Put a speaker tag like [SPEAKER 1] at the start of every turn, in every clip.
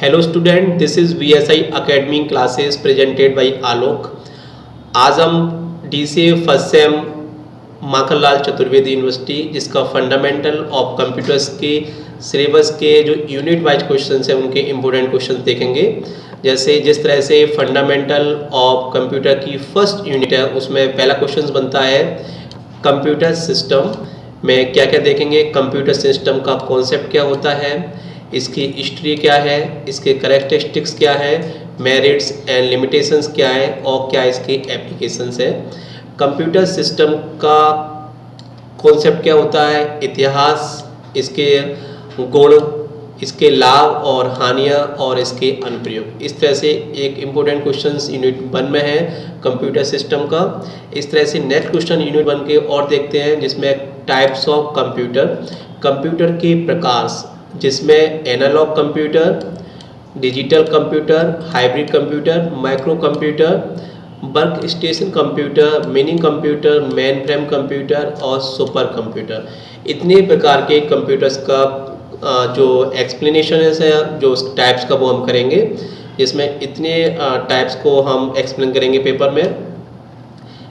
[SPEAKER 1] Hello student, this is VSI academy classes presented by Alok. आज हम DCA first sem Makhanlal Chaturvedi university जिसका fundamental of computers के syllabus के जो यूनिट वाइज क्वेश्चंस हैं उनके इम्पोर्टेंट क्वेश्चंस देखेंगे। जैसे जिस तरह से फंडामेंटल ऑफ कंप्यूटर की फर्स्ट यूनिट है उसमें पहला क्वेश्चन बनता है कंप्यूटर सिस्टम में क्या क्या देखेंगे, कंप्यूटर सिस्टम का कॉन्सेप्ट क्या होता है, इसकी हिस्ट्री क्या है, इसके करेक्टरिस्टिक्स क्या है, मेरिट्स एंड लिमिटेशंस क्या है और क्या इसके एप्लीकेशंस है। कंप्यूटर सिस्टम का कॉन्सेप्ट क्या होता है, इतिहास, इसके गुण, इसके लाभ और हानियाँ और इसके अनुप्रयोग। इस तरह से एक इम्पोर्टेंट क्वेश्चन यूनिट 1 में है कंप्यूटर सिस्टम का। इस तरह से नेक्स्ट क्वेश्चन यूनिट 1 के और देखते हैं जिसमें टाइप्स ऑफ कंप्यूटर, कंप्यूटर के प्रकार, जिसमें analogue computer, digital computer, hybrid computer, micro computer, work station computer, mini computer, main frame computer और सुपर कंप्यूटर। इतने प्रकार के कंप्यूटर्स का जो एक्सप्लेनेशन है, जो टाइप्स का वो हम करेंगे, जिसमें इतने टाइप्स को हम एक्सप्लेन करेंगे पेपर में।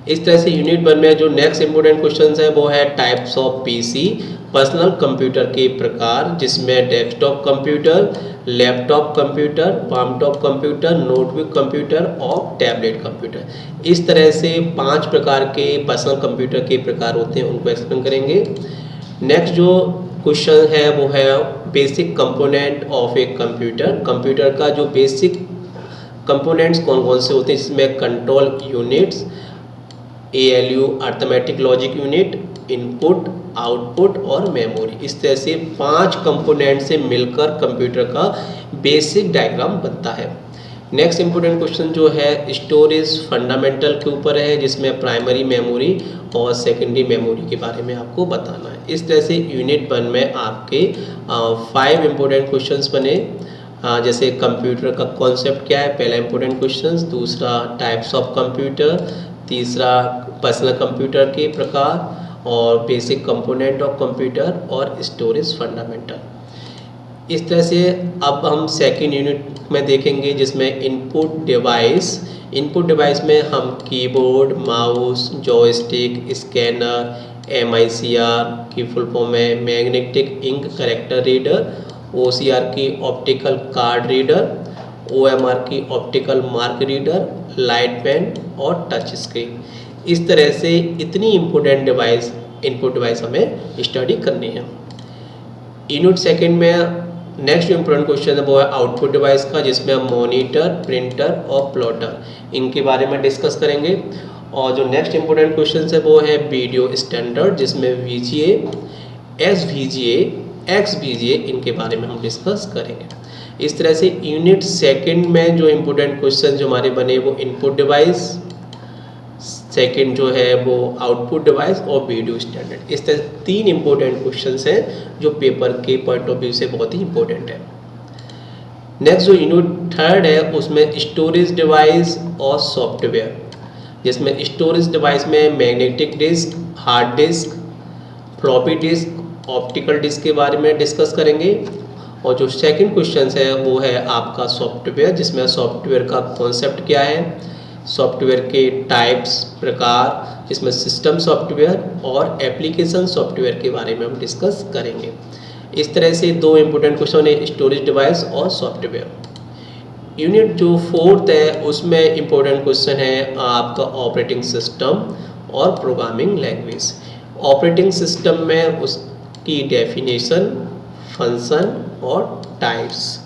[SPEAKER 1] इस तरह से यूनिट 1 में जो नेक्स्ट इंपोर्टेंट क्वेश्चंस है वो है types of PC, personal computer के प्रकार, जिसमें desktop computer, laptop computer, palm top computer, notebook computer और टैबलेट कंप्यूटर। इस तरह से 5 प्रकार के पर्सनल कंप्यूटर के प्रकार होते हैं, उनको एक्सप्लेन करेंगे। नेक्स्ट जो क्वेश्चन है वो है basic component of a computer, computer का जो बेसिक कंपोनेंट्स कौन कौन से होते हैं, जिसमें control units, ALU arithmetic logic unit, input, output और मेमोरी। इस तरह से 5 कंपोनेंट से मिलकर कंप्यूटर का बेसिक डायग्राम बनता है। नेक्स्ट इंपोर्टेंट क्वेश्चन जो है स्टोरेज फंडामेंटल के ऊपर है, जिसमें प्राइमरी मेमोरी और सेकेंडरी मेमोरी के बारे में आपको बताना है। इस तरह से यूनिट 1 में आपके 5 इंपोर्टेंट क्वेश्चंस बने। जैसे कंप्यूटर का कॉन्सेप्ट क्या है, पहला इंपोर्टेंट क्वेश्चन, दूसरा टाइप्स ऑफ कंप्यूटर, तीसरा पर्सनल कंप्यूटर के प्रकार और बेसिक कंपोनेंट ऑफ कंप्यूटर और स्टोरेज फंडामेंटल। इस तरह से अब हम सेकेंड यूनिट में देखेंगे जिसमें इनपुट डिवाइस। इनपुट डिवाइस में हम keyboard, mouse, joystick, scanner, MICR की फुल फॉर्म है magnetic ink character reader, OCR की ऑप्टिकल कार्ड रीडर, OMR की optical mark reader, light pen और टच स्क्रीन। इस तरह से इतनी इम्पोर्टेंट डिवाइस, इनपुट डिवाइस हमें स्टडी करनी है। यूनिट सेकंड में नेक्स्ट इम्पोर्टेंट क्वेश्चन है वो है आउटपुट डिवाइस का, जिसमें हम मॉनिटर, प्रिंटर और प्लॉटर इनके बारे में डिस्कस करेंगे। और जो नेक्स्ट इम्पोर्टेंट क्वेश्चन है वो है वीडियो स्टैंडर्ड, जिसमें VGA, SVGA, XVGA इनके बारे में हम डिस्कस करेंगे। इस तरह से यूनिट सेकंड में जो इम्पोर्टेंट क्वेश्चन जो हमारे बने वो इनपुट डिवाइस, सेकंड जो है वो आउटपुट डिवाइस और वीडियो स्टैंडर्ड। इस तरह 3 इम्पोर्टेंट क्वेश्चंस हैं जो पेपर के पॉइंट ऑफ व्यू से बहुत ही इम्पोर्टेंट है। नेक्स्ट जो यूनिट थर्ड है उसमें स्टोरेज डिवाइस और सॉफ्टवेयर, जिसमें स्टोरेज डिवाइस में magnetic disk, hard disk, floppy disk, optical disk के बारे में डिस्कस करेंगे। और जो सेकंड क्वेश्चन है वो है आपका सॉफ्टवेयर, जिसमें सॉफ्टवेयर का कॉन्सेप्ट क्या है, सॉफ्टवेयर के टाइप्स, प्रकार, जिसमें सिस्टम सॉफ्टवेयर और एप्लीकेशन सॉफ्टवेयर के बारे में हम डिस्कस करेंगे। इस तरह से 2 इम्पोर्टेंट क्वेश्चन है स्टोरेज डिवाइस और सॉफ्टवेयर। यूनिट जो फोर्थ है उसमें इम्पोर्टेंट क्वेश्चन है आपका ऑपरेटिंग सिस्टम और प्रोग्रामिंग लैंग्वेज। ऑपरेटिंग सिस्टम में उसकी डेफिनेशन, फंक्शन और टाइप्स।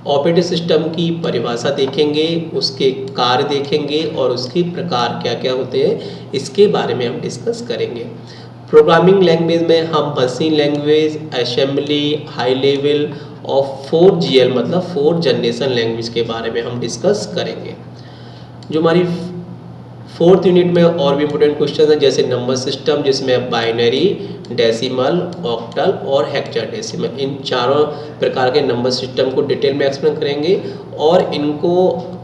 [SPEAKER 1] ऑपरेटिंग सिस्टम की परिभाषा देखेंगे, उसके कार्य देखेंगे और उसके प्रकार क्या क्या होते हैं इसके बारे में हम डिस्कस करेंगे। प्रोग्रामिंग लैंग्वेज में हम machine language, assembly, high level और 4GL मतलब 4 जनरेशन लैंग्वेज के बारे में हम डिस्कस करेंगे। जो हमारी फोर्थ यूनिट में और भी इम्पोर्टेंट क्वेश्चन है जैसे नंबर सिस्टम, जिसमें बाइनरी, डेसिमल, ऑक्टल और हेक्साडेसिमल, इन चारों प्रकार के नंबर सिस्टम को डिटेल में एक्सप्लेन करेंगे और इनको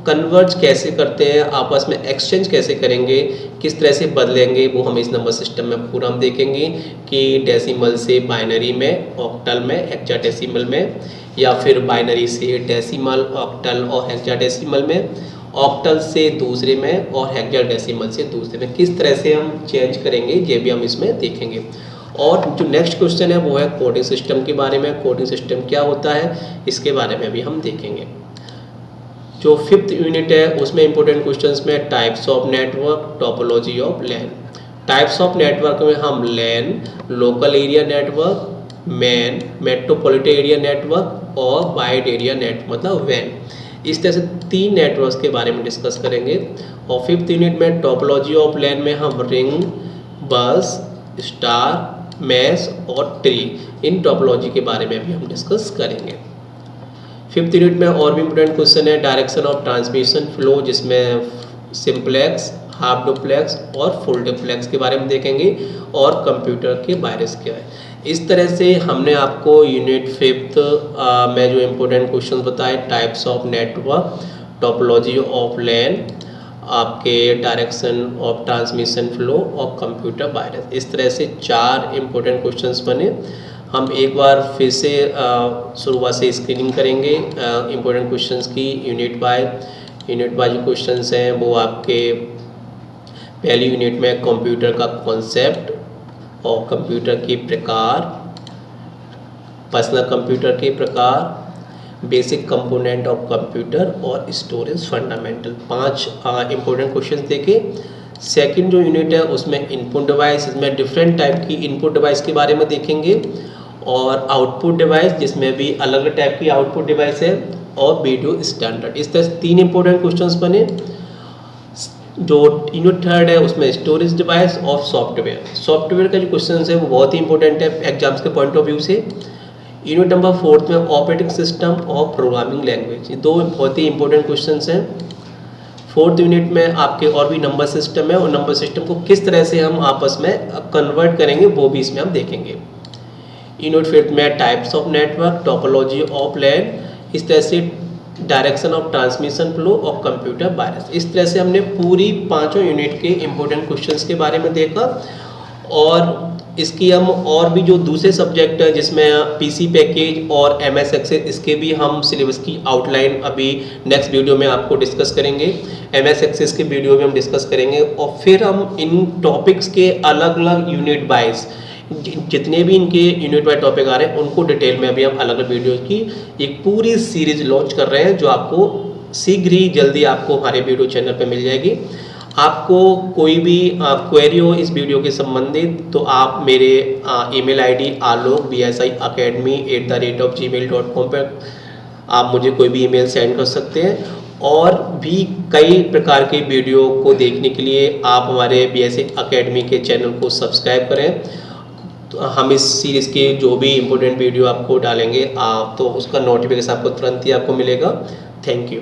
[SPEAKER 1] कन्वर्ज कैसे करते हैं, आपस में एक्सचेंज कैसे करेंगे, किस तरह से बदलेंगे, वो हम इस नंबर सिस्टम में पूरा हम देखेंगे कि डेसिमल से बाइनरी में, ऑक्टल में, हेक्साडेसिमल में, या फिर बाइनरी से डेसिमल, ऑक्टल और हेक्साडेसिमल में, ऑक्टल से दूसरे में और हेक्साडेसिमल से दूसरे में किस तरह से हम चेंज करेंगे, ये भी हम इसमें देखेंगे। और जो नेक्स्ट क्वेश्चन है वो है कोडिंग सिस्टम के बारे में। कोडिंग सिस्टम क्या होता है इसके बारे में भी हम देखेंगे। जो 5th यूनिट है उसमें इंपॉर्टेंट क्वेश्चंस में types of network, topology of LAN. Types of network में हम LAN, local area network, MAN, metropolitan area network और वाइड एरिया नेटवर्क मतलब वैन, इस तरह से 3 नेटवर्क्स के बारे में डिस्कस करेंगे। और 5th यूनिट में टोपोलॉजी ऑफ लैन में हम रिंग, बस, स्टार, मैश और ट्री, इन टोपोलॉजी के बारे में भी हम डिस्कस करेंगे। 5th यूनिट में और भी इंपॉर्टेंट क्वेश्चन है डायरेक्शन ऑफ ट्रांसमिशन फ्लो, जिसमें सिंपलेक्स, हाफ डुप्लेक्स और फुल डुप्लेक्स के बारे में देखेंगे और कंप्यूटर के वायरस क्या है। इस तरह से हमने आपको यूनिट 5th में जो इम्पोर्टेंट क्वेश्चन बताए, types of network, topology of LAN, आपके डायरेक्शन ऑफ ट्रांसमिशन फ्लो और कंप्यूटर वायरस, इस तरह से 4 इम्पोर्टेंट क्वेश्चंस बने। हम एक बार फिर से शुरुआत से स्क्रीनिंग करेंगे इम्पोर्टेंट क्वेश्चंस की यूनिट वाइज जो क्वेश्चंस हैं वो आपके पहली यूनिट में कंप्यूटर का कॉन्सेप्ट और कंप्यूटर के प्रकार, पर्सनल कंप्यूटर के प्रकार, बेसिक कंपोनेंट ऑफ कंप्यूटर और स्टोरेज फंडामेंटल, 5 इम्पोर्टेंट क्वेश्चंस देखे। सेकंड जो यूनिट है उसमें इनपुट डिवाइस, इसमें डिफरेंट टाइप की इनपुट डिवाइस के बारे में देखेंगे और आउटपुट डिवाइस जिसमें भी अलग अलग टाइप की आउटपुट डिवाइस है और वीडियो स्टैंडर्ड, इस तरह से 3 इम्पोर्टेंट क्वेश्चंस बने। जो यूनिट 3 है उसमें स्टोरेज डिवाइस और सॉफ्टवेयर का जो क्वेश्चन है वो बहुत ही इंपॉर्टेंट है एग्जाम्स के पॉइंट ऑफ व्यू से। यूनिट नंबर 4 में ऑपरेटिंग सिस्टम और प्रोग्रामिंग लैंग्वेज, ये 2 बहुत ही इंपॉर्टेंट क्वेश्चंस हैं। 4th यूनिट में आपके और भी नंबर सिस्टम है और नंबर सिस्टम को किस तरह से हम आपस में कन्वर्ट करेंगे वो भी इसमें हम देखेंगे। यूनिट 5 में types of network, topology of LAN, इस तरह से डायरेक्शन ऑफ ट्रांसमिशन फ्लो और कंप्यूटर वायरस, इस तरह से हमने पूरी 5 यूनिट के इम्पोर्टेंट क्वेश्चंस के बारे में देखा। और इसकी हम और भी जो दूसरे सब्जेक्ट है जिसमें पीसी पैकेज और MS एक्सेस, इसके भी हम सिलेबस की आउटलाइन अभी नेक्स्ट वीडियो में आपको डिस्कस करेंगे। MS एक्सेस के वीडियो में हम डिस्कस करेंगे और फिर हम इन टॉपिक्स के अलग अलग यूनिट वाइज जितने भी इनके यूनिट वाइज टॉपिक आ रहे हैं उनको डिटेल में अभी हम अलग अलग वीडियो की एक पूरी सीरीज लॉन्च कर रहे हैं जो आपको शीघ्र ही जल्दी आपको हमारे वीडियो चैनल पे मिल जाएगी। आपको कोई भी क्वेरी हो इस वीडियो के संबंधित तो आप मेरे ईमेल आईडी alok@bsiacademy@gmail.com पर आप मुझे कोई भी ईमेल सेंड कर सकते हैं। और भी कई प्रकार के वीडियो को देखने के लिए आप हमारे BSI अकेडमी के चैनल को सब्सक्राइब करें। तो हम इस सीरीज़ के जो भी इम्पोर्टेंट वीडियो आपको डालेंगे तो उसका नोटिफिकेशन आपको तुरंत ही आपको मिलेगा। Thank you.